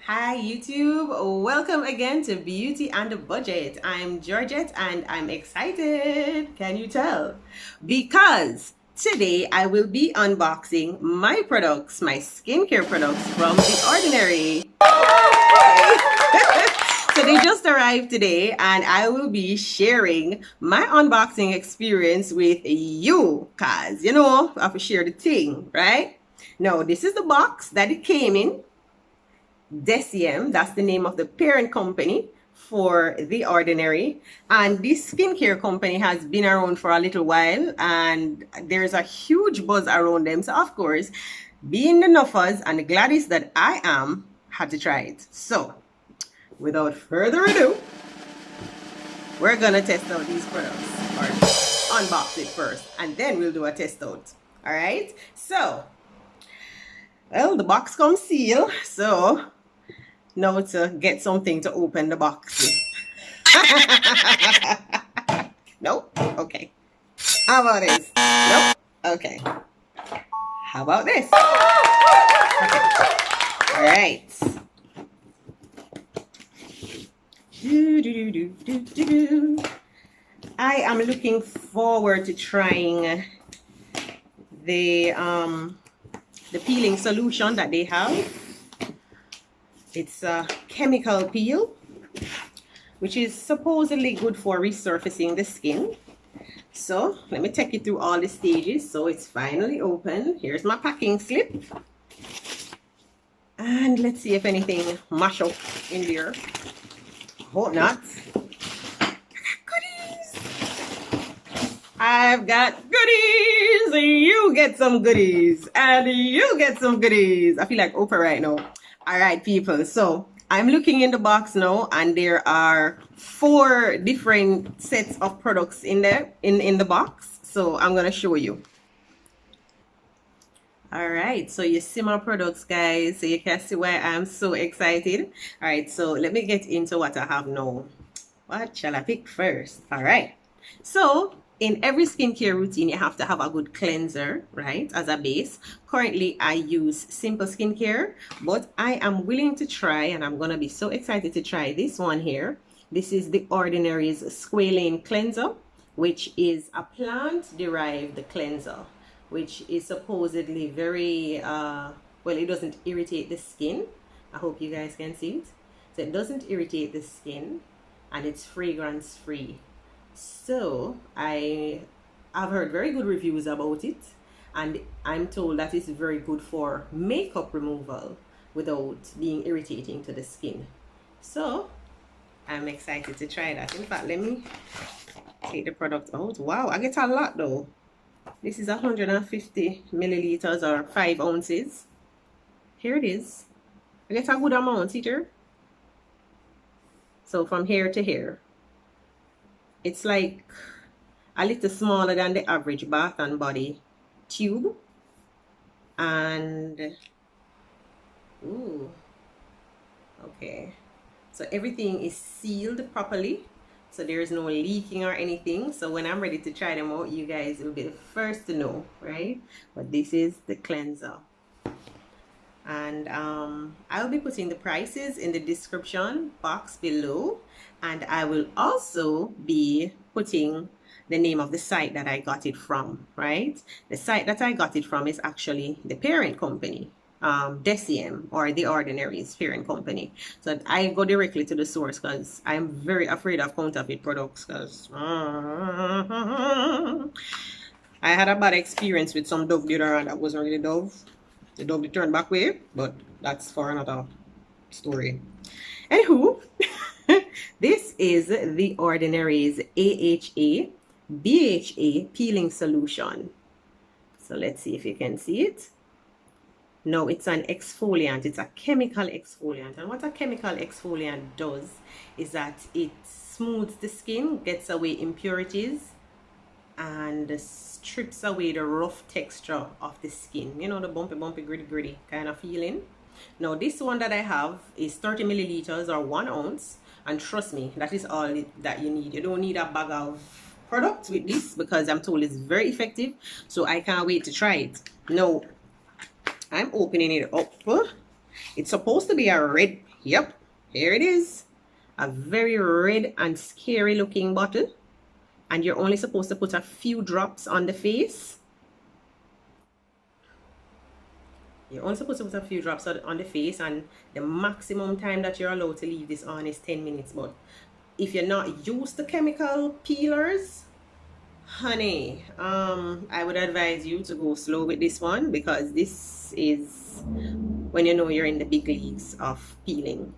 Hi YouTube, welcome again to Beauty and the Budget. I'm Georgette and I'm excited. Can you tell? Because today I will be unboxing my products, my skincare products from The Ordinary. So they just arrived today and I will be sharing my unboxing experience with you because you know I have to share the thing, right? Now this is the box that it came in. Serum, that's the name of the parent company for The Ordinary. And this skincare company has been around for a little while and there's a huge buzz around them. So of course, being the nuffers and the Gladys that I am, had to try it. So without further ado, we're gonna test out these products or unbox it first and then we'll do a test out. All right, so well, the box comes sealed, so now to get something to open the box with. Nope. Okay. How about this? Nope. Okay. How about this? Okay. All right. I am looking forward to trying the peeling solution that they have. It's a chemical peel, which is supposedly good for resurfacing the skin. So let me take you through all the stages. So it's finally open. Here's my packing slip. And let's see if anything mash up in there. Hope not. Goodies! I've got goodies! You get some goodies. And you get some goodies. I feel like Oprah right now. All right, people, so I'm looking in the box now and there are 4 different sets of products in there in the box. So I'm going to show you. All right, so you see my products, guys, so you can see why I'm so excited. All right, so let me get into what I have now. What shall I pick first? All right, so in every skincare routine, you have to have a good cleanser, right, as a base. Currently, I use Simple Skincare, but I am willing to try, and I'm going to be so excited to try this one here. This is The Ordinary's Squalane Cleanser, which is a plant-derived cleanser, which is supposedly very, well, it doesn't irritate the skin. I hope you guys can see it. So it doesn't irritate the skin, and it's fragrance-free. So I've heard very good reviews about it, and I'm told that it's very good for makeup removal without being irritating to the skin. So I'm excited to try that. In fact, let me take the product out. Wow, I get a lot though. This is 150 milliliters or 5 ounces. Here it is. I get a good amount here. So from here to here. It's like a little smaller than the average Bath and Body tube. And, ooh, okay. So everything is sealed properly. So there's no leaking or anything. So when I'm ready to try them out, you guys will be the first to know, right? But this is the cleanser. And I'll be putting the prices in the description box below, and I will also be putting the name of the site that I got it from, right? The site that I got it from is actually the parent company, Serum, or The Ordinary's parent company. So I go directly to the source because I'm very afraid of counterfeit products, because I had a bad experience with some Dove deodorant that wasn't really Dove. The Dove turned back way, but that's for another story. Anywho, this is The Ordinary's AHA BHA peeling solution. So let's see if you can see it. No, it's an exfoliant. It's a chemical exfoliant. And what a chemical exfoliant does is that it smooths the skin, gets away impurities, and strips away the rough texture of the skin. You know, the bumpy, gritty kind of feeling. Now, this one that I have is 30 milliliters or 1 ounce. And trust me, that is all that you need. You don't need a bag of product with this, because I'm told it's very effective. So I can't wait to try it. Now, I'm opening it up. It's supposed to be a red, yep, here it is. A very red and scary looking bottle. And you're only supposed to put a few drops on the face. You're only supposed to put a few drops on the face, and the maximum time that you're allowed to leave this on is 10 minutes. But if you're not used to chemical peelers, honey, I would advise you to go slow with this one, because this is when you know you're in the big leagues of peeling,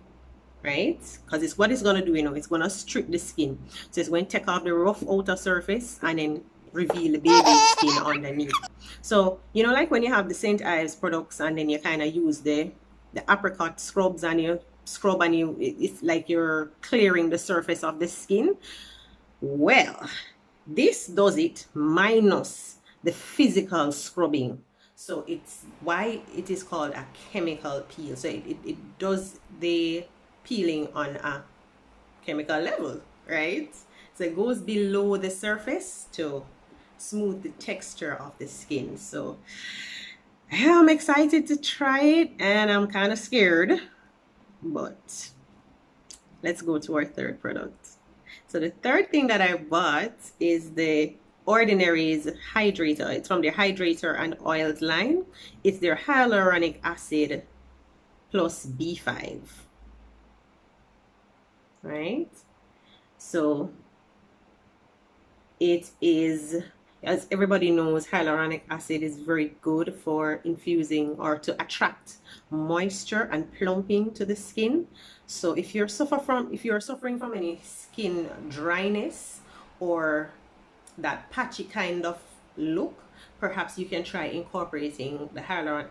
right? Because it's what it's going to do, you know, it's going to strip the skin. So it's going to take off the rough outer surface and then reveal the baby skin underneath. So, you know, like when you have the St. Ives products and then you kind of use the apricot scrubs and you scrub and it's like you're clearing the surface of the skin. Well, this does it minus the physical scrubbing. So it's why it is called a chemical peel. So it does the peeling on a chemical level, right? So it goes below the surface to smooth the texture of the skin. So I'm excited to try it, and I'm kind of scared, but let's go to our third product. So the third thing that I bought is the Ordinary's hydrator. It's from their hydrator and oils line. It's their hyaluronic acid plus B5, right? So it is, as everybody knows, hyaluronic acid is very good for infusing or to attract moisture and plumping to the skin. So if you're suffering from any skin dryness or that patchy kind of look, perhaps you can try incorporating the hyaluronic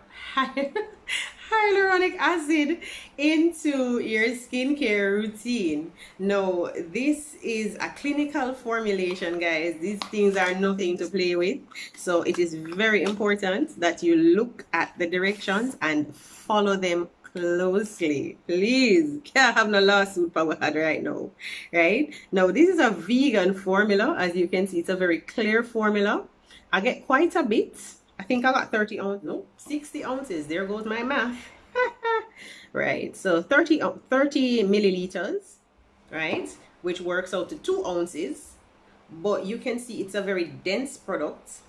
acid into your skincare routine. No, this is a clinical formulation, guys. These things are nothing to play with. So it is very important that you look at the directions and follow them closely. Please, can't have no lawsuit power right now. Right now, this is a vegan formula. As you can see, it's a very clear formula. I get quite a bit. I think I got 30 ounces, no, 60 ounces. There goes my math. Right, so 30 milliliters, right, which works out to 2 ounces. But you can see it's a very dense product.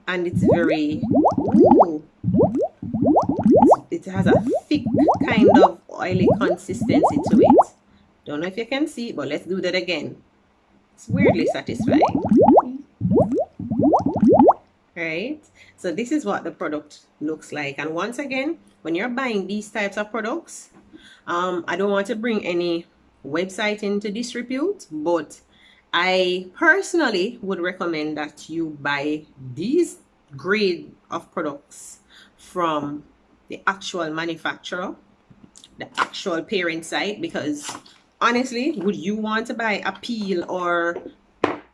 And it's very, it has a thick kind of oily consistency to it. Don't know if you can see, but let's do that again. It's weirdly satisfying. Right? So this is what the product looks like. And once again, when you're buying these types of products, I don't want to bring any website into disrepute, but I personally would recommend that you buy these grade of products from the actual manufacturer, the actual parent site, because honestly, would you want to buy a peel or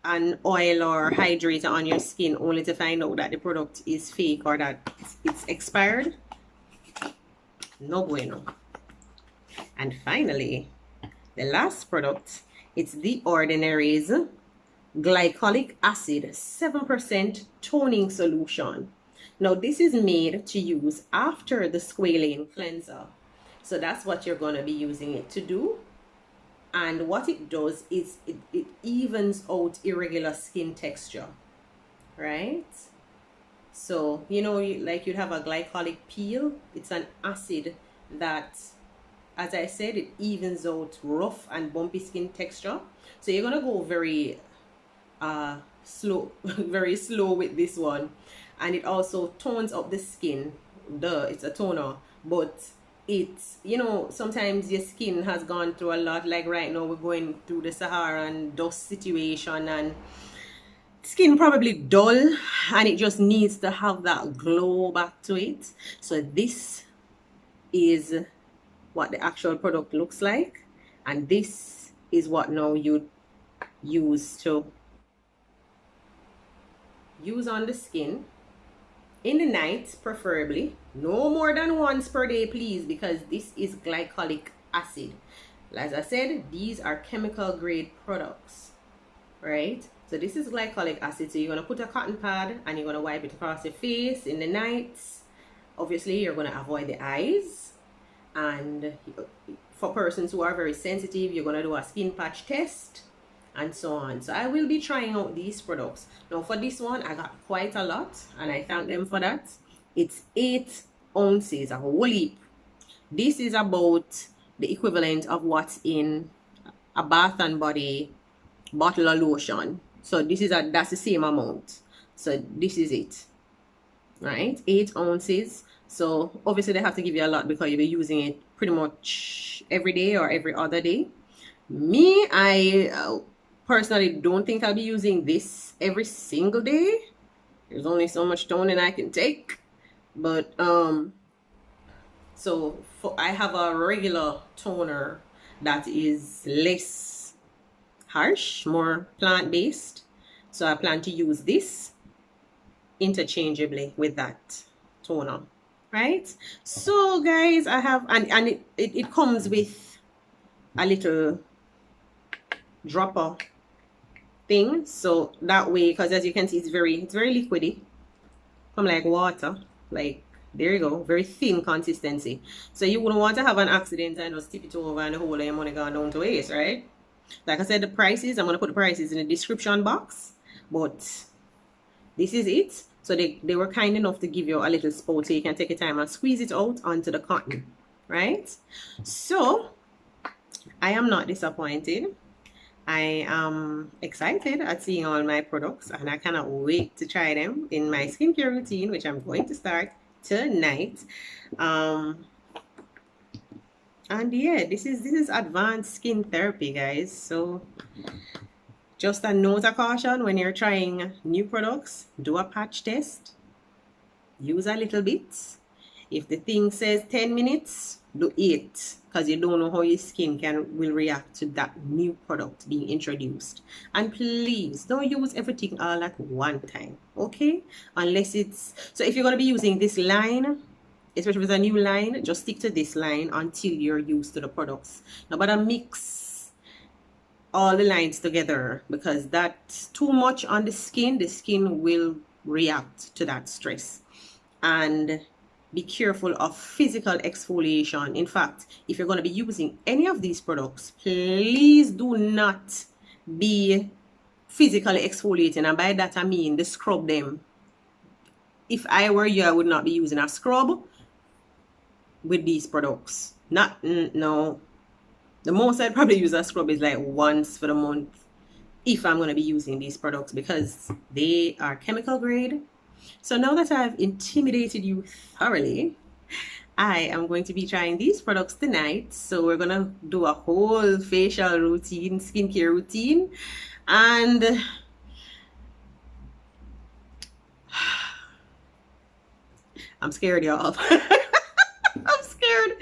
an oil or hydrator on your skin only to find out that the product is fake or that it's expired? No bueno. And finally, the last product, it's the Ordinary's Glycolic Acid 7% toning solution. Now this is made to use after the Squalane cleanser. So that's what you're going to be using it to do. And what it does is it evens out irregular skin texture, right? So, you know, like you'd have a glycolic peel. It's an acid that, as I said, it evens out rough and bumpy skin texture. So you're going to go very slow, very slow with this one. And it also tones up the skin. It's a toner, but it's, you know, sometimes your skin has gone through a lot. Like right now we're going through the Saharan dust situation, and skin probably dull, and it just needs to have that glow back to it. So this is what the actual product looks like, and this is what now you use to use on the skin in the night, preferably no more than once per day, please, because this is glycolic acid. As I said, these are chemical grade products, right? So this is glycolic acid. So you're going to put a cotton pad and you're going to wipe it across your face in the night. Obviously, you're going to avoid the eyes. And for persons who are very sensitive, you're going to do a skin patch test and so on. So I will be trying out these products. Now for this one, I got quite a lot and I thank them for that. It's 8 ounces, a whole heap. This is about the equivalent of what's in a Bath and Body bottle of lotion. So this is that's the same amount. So this is it, right? 8 ounces. So obviously they have to give you a lot because you'll be using it pretty much every day or every other day. Me, I personally don't think I'll be using this every single day. There's only so much toning I can take. But so I have a regular toner that is less harsh, more plant-based. So I plan to use this interchangeably with that toner, right? So guys, I have, and it comes with a little dropper thing, so that way, because as you can see, it's very liquidy, come like water, like there you go, very thin consistency. So you wouldn't want to have an accident and just tip it over and the whole of your money gone down to waste, right? Like I said, the prices, I'm going to put the prices in the description box, but this is it. So they were kind enough to give you a little spout so you can take your time and squeeze it out onto the cotton, right? So I am not disappointed. I am excited at seeing all my products and I cannot wait to try them in my skincare routine, which I'm going to start tonight. And yeah, this is advanced skin therapy, guys. So just a note of caution, when you're trying new products, do a patch test, use a little bit. If the thing says 10 minutes, do 8, because you don't know how your skin will react to that new product being introduced. And please don't use everything all at one time, okay? Unless it's, so if you're going to be using this line, especially if it's a new line, just stick to this line until you're used to the products. Now, but I mix all the lines together, because that's too much on the skin will react to that stress. And be careful of physical exfoliation. In fact, if you're going to be using any of these products, please do not be physically exfoliating, and by that I mean the scrub them. If I were you, I would not be using a scrub with these products. No. The most I'd probably use a scrub is like once for the month if I'm going to be using these products, because they are chemical grade. So now that I've intimidated you thoroughly, I am going to be trying these products tonight. So we're going to do a whole facial routine, skincare routine. And I'm scared, y'all. I'm scared.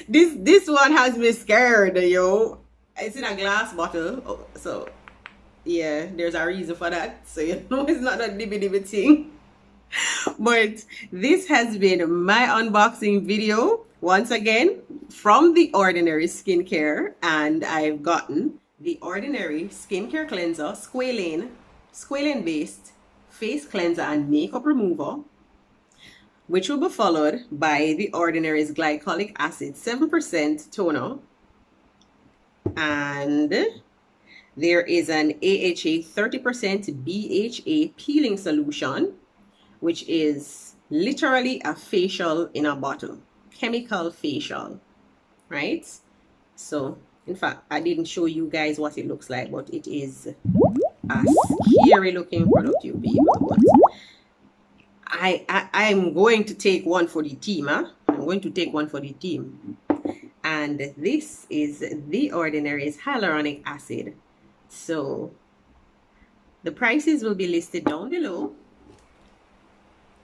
This one has me scared, yo. It's in a glass bottle. So yeah, there's a reason for that. So you know it's not a dibby thing. But this has been my unboxing video once again from The Ordinary Skincare, and I've gotten The Ordinary Skincare Cleanser Squalane based face cleanser and makeup remover, which will be followed by The Ordinary's Glycolic Acid 7% toner, and there is an AHA 30% BHA peeling solution, which is literally a facial in a bottle, chemical facial, right? So in fact, I didn't show you guys what it looks like, but it is a scary looking product, you people. But I'm going to take one for the team, huh? I'm going to take one for the team. And this is The Ordinary's hyaluronic acid. So the prices will be listed down below.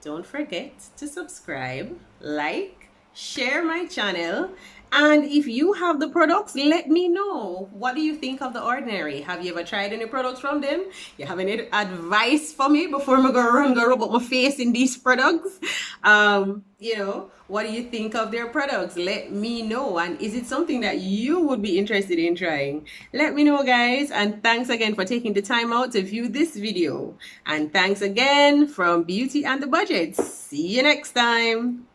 Don't forget to subscribe, like, share my channel. And if you have the products, let me know. What do you think of The Ordinary? Have you ever tried any products from them? You have any advice for me before I go rub up my face in these products? You know, what do you think of their products? Let me know. And is it something that you would be interested in trying? Let me know, guys. And thanks again for taking the time out to view this video. And thanks again from Beauty and the Budget. See you next time.